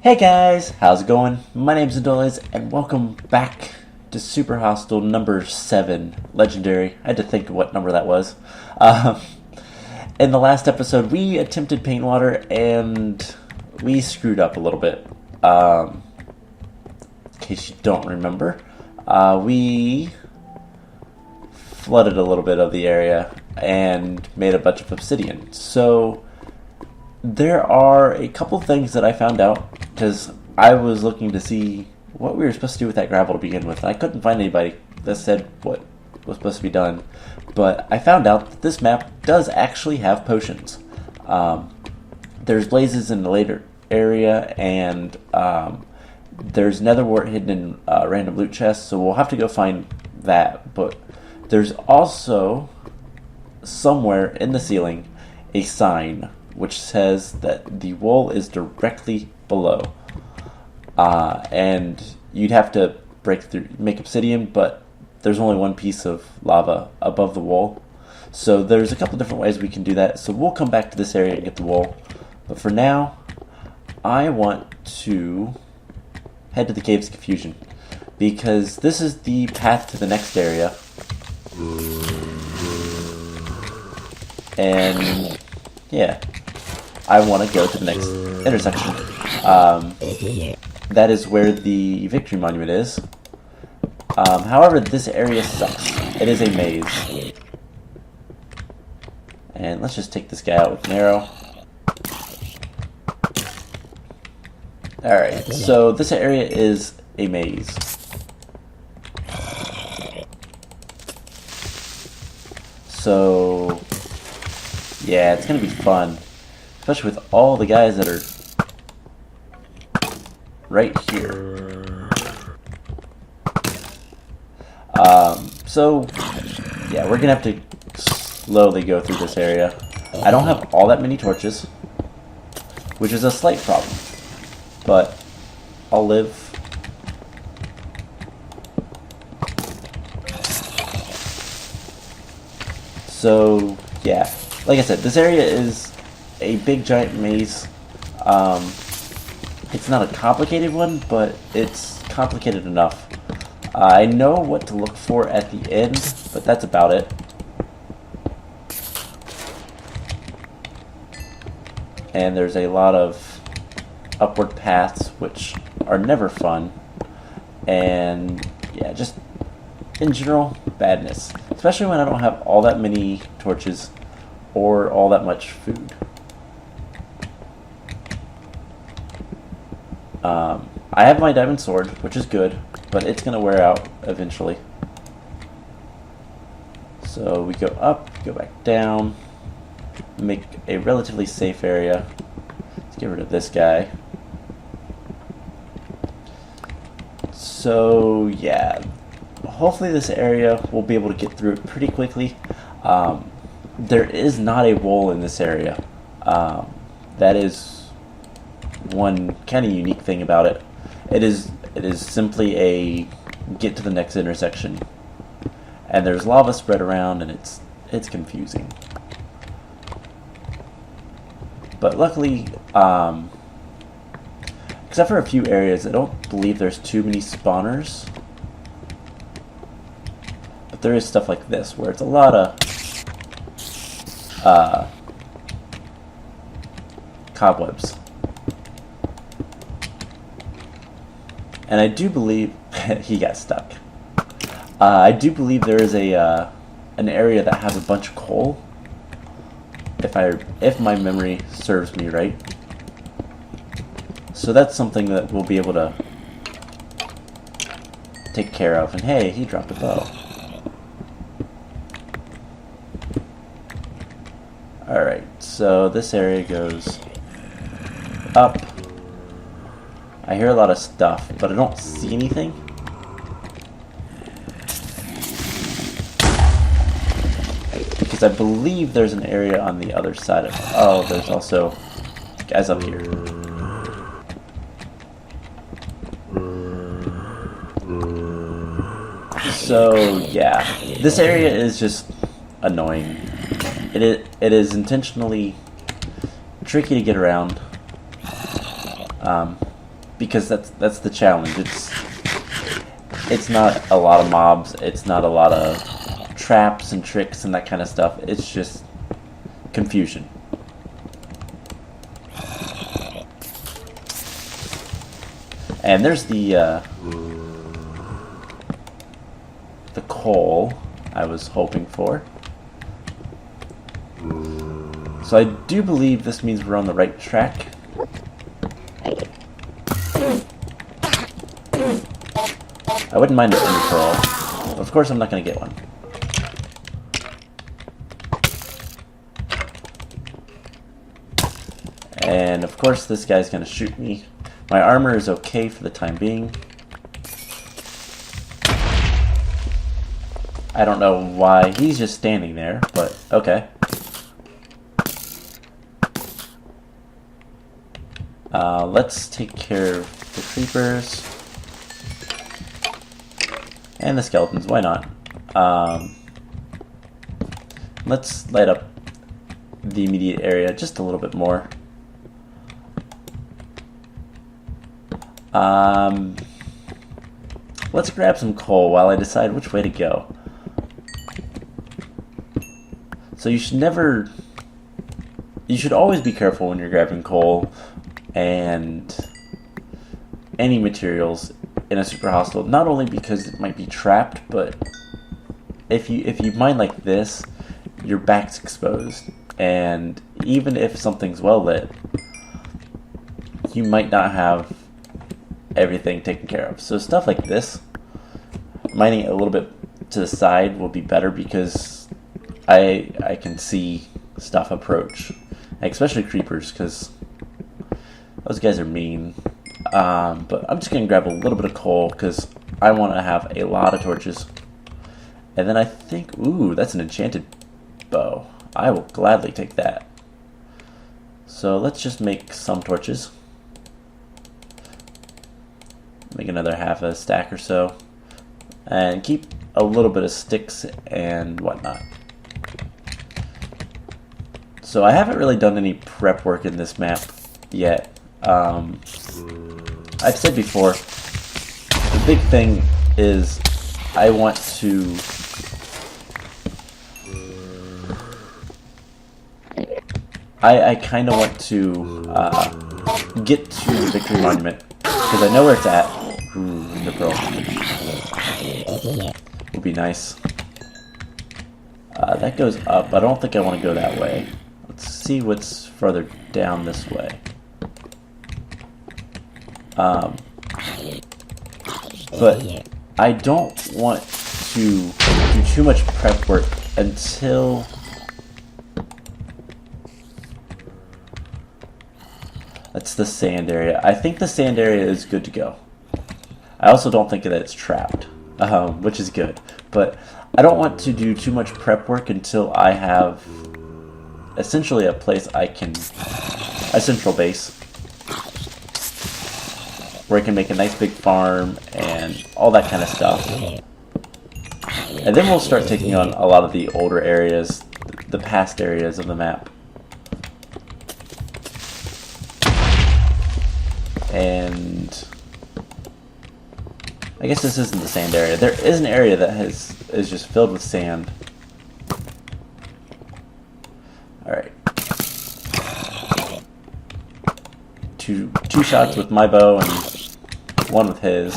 Hey guys, how's it going? My name's Adoles, and welcome back to Super Hostile number 7, Legendary. I had to think what number that was. In the last episode, we attempted paint water, and we screwed up a little bit. In case you don't remember, we flooded a little bit of the area and made a bunch of obsidian. So there are a couple things that I found out because I was looking to see what we were supposed to do with that gravel to begin with. I couldn't find anybody that said what was supposed to be done, but I found out that this map does actually have potions. There's blazes in the later area, and there's nether wart hidden in random loot chests, so we'll have to go find that. But there's also somewhere in the ceiling a sign which says that the wool is directly below. And you'd have to break through, make obsidian, but there's only one piece of lava above the wool. So there's a couple different ways we can do that. So we'll come back to this area and get the wool. But for now, I want to head to the Caves of Confusion, because this is the path to the next area. And yeah, I want to go to the next intersection. That is where the Victory Monument is. However, this area sucks. It is a maze. And let's just take this guy out with an arrow. Alright, so this area is a maze. So yeah, it's gonna be fun, especially with all the guys that are right here. So yeah, we're gonna have to slowly go through this area. I don't have all that many torches, which is a slight problem, but I'll live. So yeah, like I said, this area is a big giant maze. It's not a complicated one, but it's complicated enough. I know what to look for at the end, but that's about it. And there's a lot of upward paths, which are never fun. And yeah, just in general, badness. Especially when I don't have all that many torches or all that much food. I have my diamond sword, which is good, but it's going to wear out eventually. So we go up, go back down, make a relatively safe area. Let's get rid of this guy. So yeah, hopefully this area we'll be able to get through it pretty quickly. There is not a wall in this area. That is one kind of unique thing about it. It is simply a get to the next intersection, and there's lava spread around, and it's confusing. But luckily, except for a few areas, I don't believe there's too many spawners. But there is stuff like this where it's a lot of cobwebs. And I do believe he got stuck. I do believe there is an area that has a bunch of coal, if my memory serves me right. So that's something that we'll be able to take care of. And hey, he dropped a bow. Alright, so this area goes up. I hear a lot of stuff, but I don't see anything. Because I believe there's an area on the other side of it. Oh, there's also guys up here. So yeah, this area is just annoying. It is intentionally tricky to get around. because that's the challenge. It's not a lot of mobs. It's not a lot of traps and tricks and that kind of stuff. It's just confusion. And there's the coal I was hoping for. So I do believe this means we're on the right track. I wouldn't mind an ender pearl. Of course I'm not going to get one. And of course this guy's going to shoot me. My armor is okay for the time being. I don't know why he's just standing there, but okay. Let's take care of the creepers. And the skeletons, why not? Let's light up the immediate area just a little bit more. Let's grab some coal while I decide which way to go. So you should always be careful when you're grabbing coal and any materials in a super hostile, not only because it might be trapped, but if you mine like this, your back's exposed, and even if something's well lit, you might not have everything taken care of. So stuff like this, mining it a little bit to the side will be better because I can see stuff approach, especially creepers, because those guys are mean. But I'm just going to grab a little bit of coal because I want to have a lot of torches. And then I think, ooh, that's an enchanted bow. I will gladly take that. So let's just make some torches. Make another half a stack or so. And keep a little bit of sticks and whatnot. So I haven't really done any prep work in this map yet. I've said before, the big thing is I want to I kind of want to get to the Victory Monument because I know where it's at. Ooh, the pearl would be nice. That goes up. I don't think I want to go that way. Let's see what's further down this way. But I don't want to do too much prep work until that's the sand area. I think the sand area is good to go. I also don't think that it's trapped, which is good. But I don't want to do too much prep work until I have essentially a place a central base where I can make a nice big farm and all that kind of stuff. And then we'll start taking on a lot of the older areas, the past areas of the map. And I guess this isn't the sand area. There is an area that is just filled with sand. Alright. Two shots with my bow and one with his.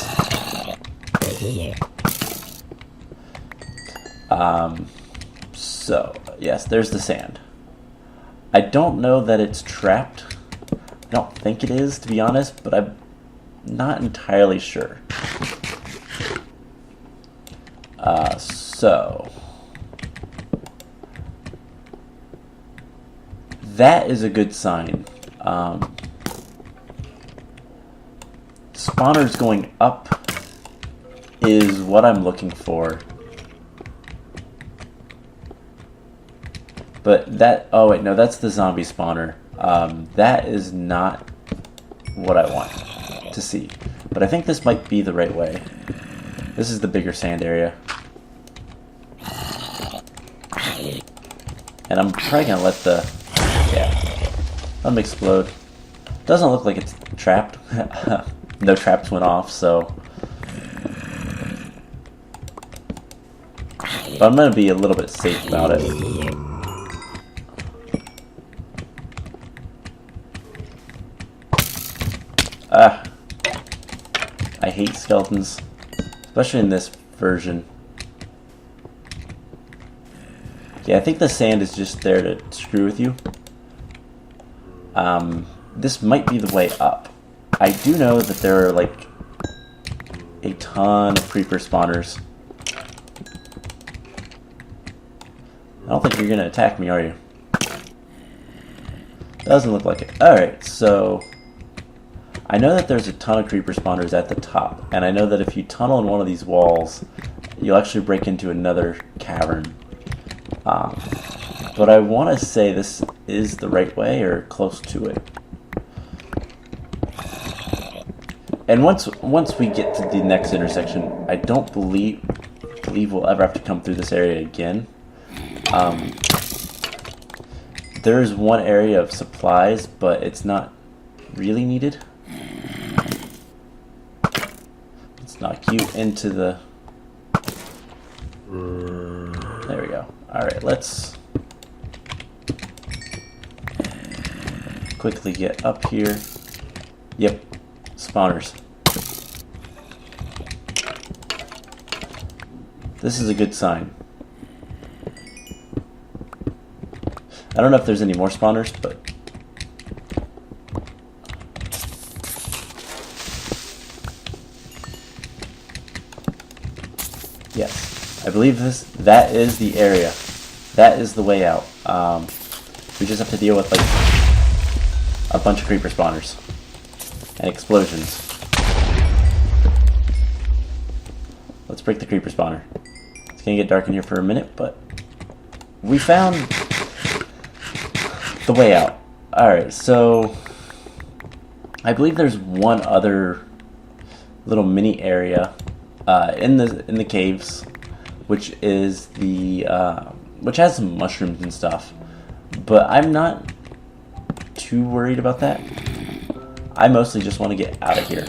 So, yes, there's the sand. I don't know that it's trapped. I don't think it is, to be honest, but I'm not entirely sure. So that is a good sign. Spawners going up is what I'm looking for. But that, oh wait, no, that's the zombie spawner. That is not what I want to see. But I think this might be the right way. This is the bigger sand area. And I'm probably gonna let let them explode. Doesn't look like it's trapped. no traps went off, so. But I'm gonna be a little bit safe about it. Ah. I hate skeletons. Especially in this version. Yeah, I think the sand is just there to screw with you. This might be the way up. I do know that there are, like, a ton of creeper spawners. I don't think you're gonna attack me, are you? Doesn't look like it. Alright, so I know that there's a ton of creeper spawners at the top, and I know that if you tunnel in one of these walls, you'll actually break into another cavern. But I want to say this is the right way, or close to it. And once we get to the next intersection, I don't believe we'll ever have to come through this area again. There is one area of supplies, but it's not really needed. Let's knock you into the... There we go. Alright, let's quickly get up here. Yep, spawners. This is a good sign. I don't know if there's any more spawners, but... Yes, I believe that is the area. That is the way out. We just have to deal with, like, a bunch of creeper spawners. And explosions. Let's break the creeper spawner. It's gonna get dark in here for a minute, but we found the way out. Alright, so I believe there's one other little mini area in the caves, which is the which has some mushrooms and stuff. But I'm not too worried about that. I mostly just want to get out of here.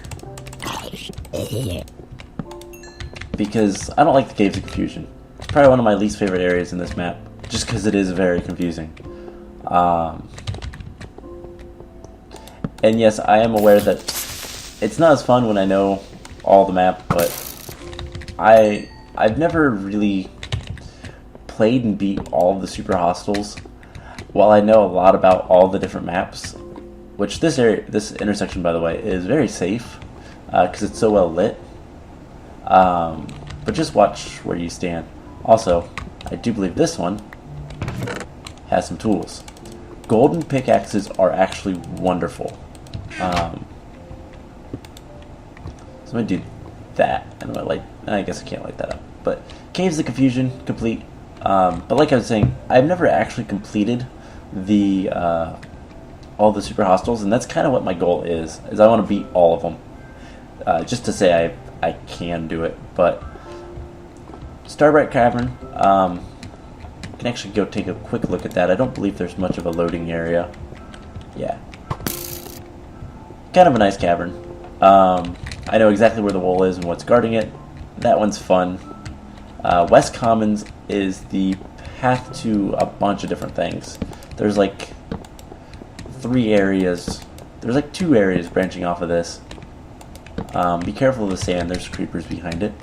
Because I don't like the Caves of Confusion. It's probably one of my least favorite areas in this map, just because it is very confusing. And yes, I am aware that it's not as fun when I know all the map, but I've never really played and beat all of the super hostels. While I know a lot about all the different maps, which this intersection, by the way, is very safe because it's so well lit. But just watch where you stand. Also, I do believe this one has some tools. Golden pickaxes are actually wonderful. So I'm gonna do that, and I'm gonna light. I guess I can't light that up. But Caves of Confusion complete. But like I was saying, I've never actually completed the all the super hostels, and that's kind of what my goal is I want to beat all of them. Just to say I can do it. But Starbright Cavern, can actually go take a quick look at that. I don't believe there's much of a loading area. Yeah. Kind of a nice cavern. I know exactly where the wall is and what's guarding it. That one's fun. West Commons is the path to a bunch of different things. There's like 3 areas. There's like 2 areas branching off of this. Be careful of the sand. There's creepers behind it.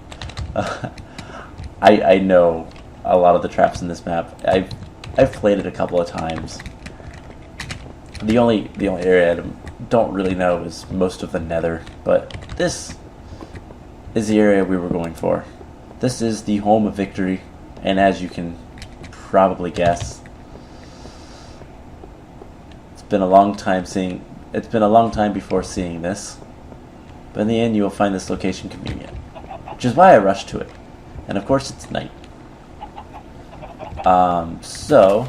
I know a lot of the traps in this map. I've played it a couple of times. The only area I don't really know is most of the Nether, but this is the area we were going for. This is the home of victory, and as you can probably guess, it's been a long time before seeing this, but in the end you will find this location convenient, which is why I rushed to it. And of course it's night. So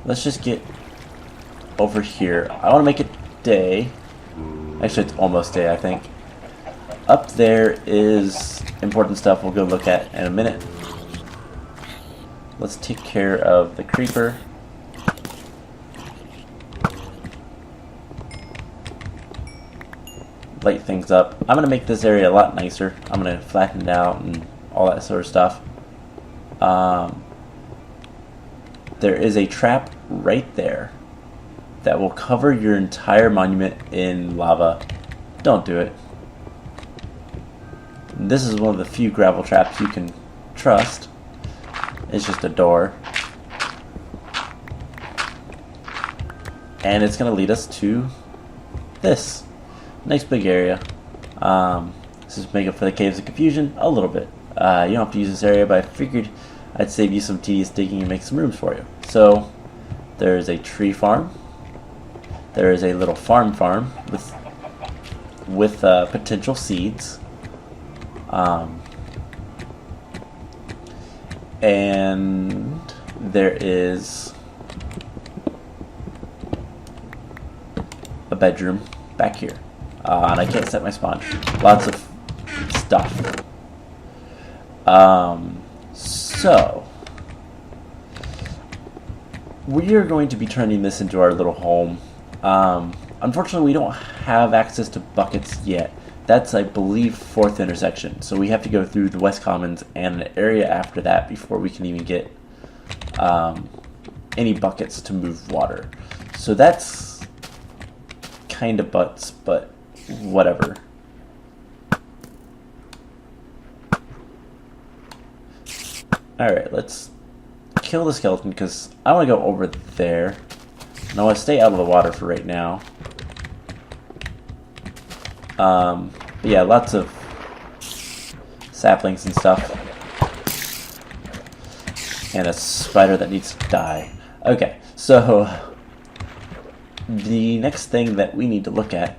let's just get over here. I want to make it day. Actually, it's almost day, I think. Up there is important stuff we'll go look at in a minute. Let's take care of the creeper. light things up. I'm going to make this area a lot nicer. I'm going to flatten it out and all that sort of stuff. There is a trap right there that will cover your entire monument in lava. Don't do it. This is one of the few gravel traps you can trust. It's just a door. And it's going to lead us to this nice big area. This is make up for the Caves of Confusion a little bit. You don't have to use this area, but I figured I'd save you some tedious digging and make some rooms for you. So there's a tree farm. There is a little farm with potential seeds. And there is a bedroom back here. And I can't set my spawn. Lots of stuff. So we are going to be turning this into our little home. Unfortunately, we don't have access to buckets yet. That's, I believe, 4th intersection. So we have to go through the West Commons and an area after that before we can even get any buckets to move water. So that's kind of butts, but whatever. Alright, let's kill the skeleton because I want to go over there. And I want to stay out of the water for right now. But yeah, lots of saplings and stuff. And a spider that needs to die. Okay, so the next thing that we need to look at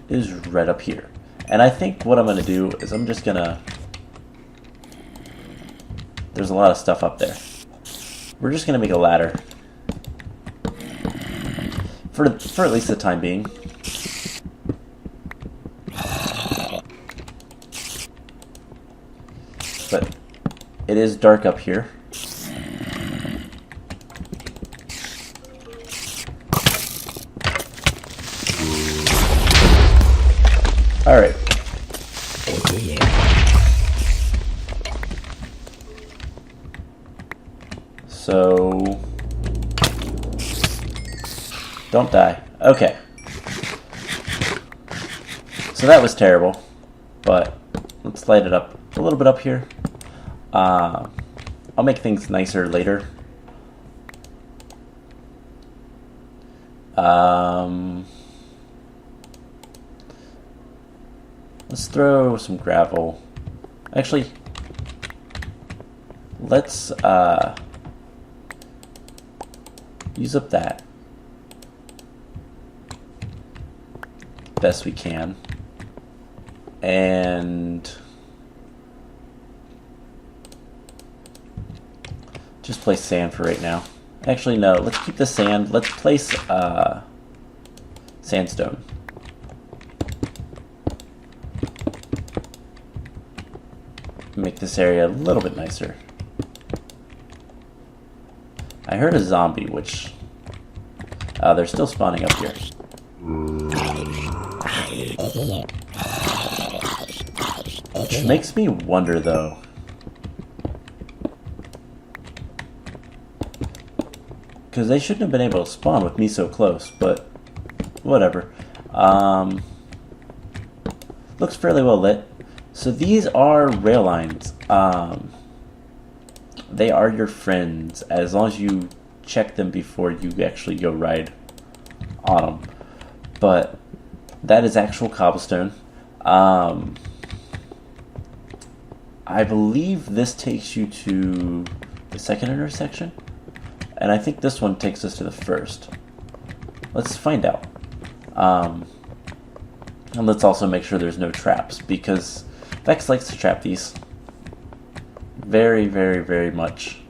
is right up here. And I think what I'm going to do is I'm just going to... There's a lot of stuff up there. We're just going to make a ladder. For at least the time being. But it is dark up here. Alright. So... Don't die. Okay. So that was terrible. But let's light it up a little bit up here. I'll make things nicer later. Let's throw some gravel. Actually, let's use up that best we can. And just place sand for right now. Actually, no, let's keep the sand. Let's place sandstone. Make this area a little bit nicer. I heard a zombie, which they're still spawning up here. Which makes me wonder, though. Because they shouldn't have been able to spawn with me so close, but whatever. Looks fairly well lit. So these are rail lines. They are your friends as long as you check them before you actually go ride on them. But that is actual cobblestone. I believe this takes you to the second intersection. And I think this one takes us to the first. Let's find out. And let's also make sure there's no traps, because Vechs likes to trap these. Very, very, very much.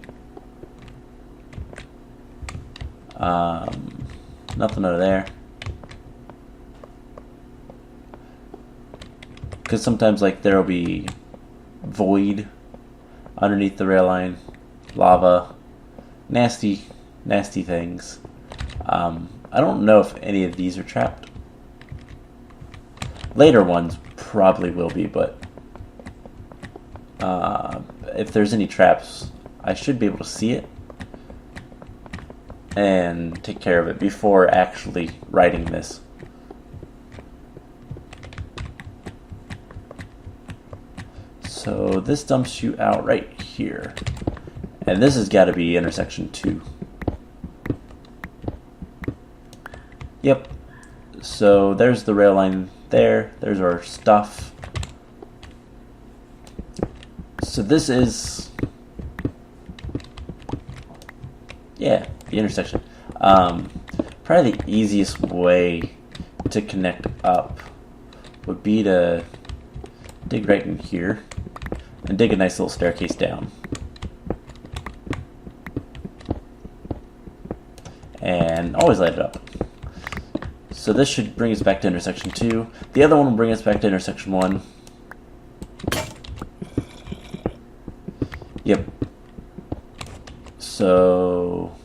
Nothing over there. Because sometimes, like, there'll be void underneath the rail line, lava, nasty things. I don't know if any of these are trapped. Later ones probably will be, but if there's any traps, I should be able to see it and take care of it before actually writing this. So this dumps you out right here. And this has got to be intersection 2. Yep. So there's the rail line there. There's our stuff. So this is... yeah, the intersection. Probably the easiest way to connect up would be to dig right in here and dig a nice little staircase down. And always light it up. So this should bring us back to intersection 2. The other one will bring us back to intersection 1. Yep. So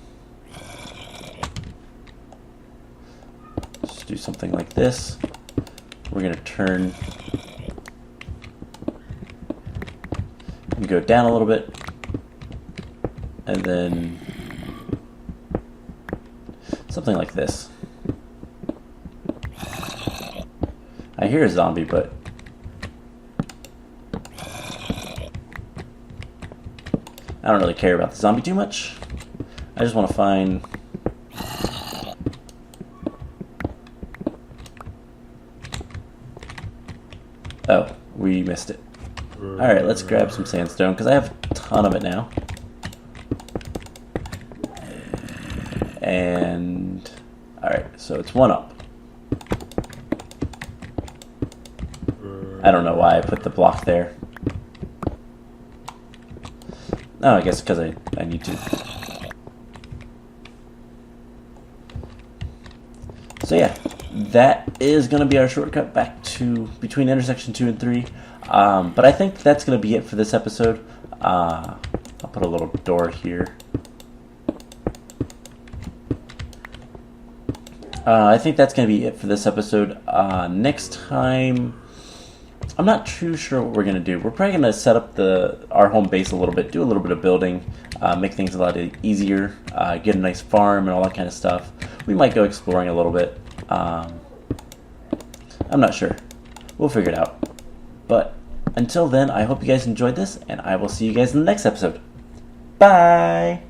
let's do something like this. We're going to turn and go down a little bit, and then something like this. I hear a zombie, but I don't really care about the zombie too much. I just want to find... oh, we missed it. Alright, let's grab some sandstone, because I have a ton of it now. And... alright, so it's 1 up. I don't know why I put the block there. Oh, I guess because I need to. So yeah, that is going to be our shortcut back to between intersection 2 and 3. But I think that's going to be it for this episode. I'll put a little door here. I think that's going to be it for this episode. Next time, I'm not too sure what we're going to do. We're probably going to set up our home base a little bit, do a little bit of building, make things a lot easier, get a nice farm and all that kind of stuff. We might go exploring a little bit. I'm not sure. We'll figure it out. But until then, I hope you guys enjoyed this, and I will see you guys in the next episode. Bye!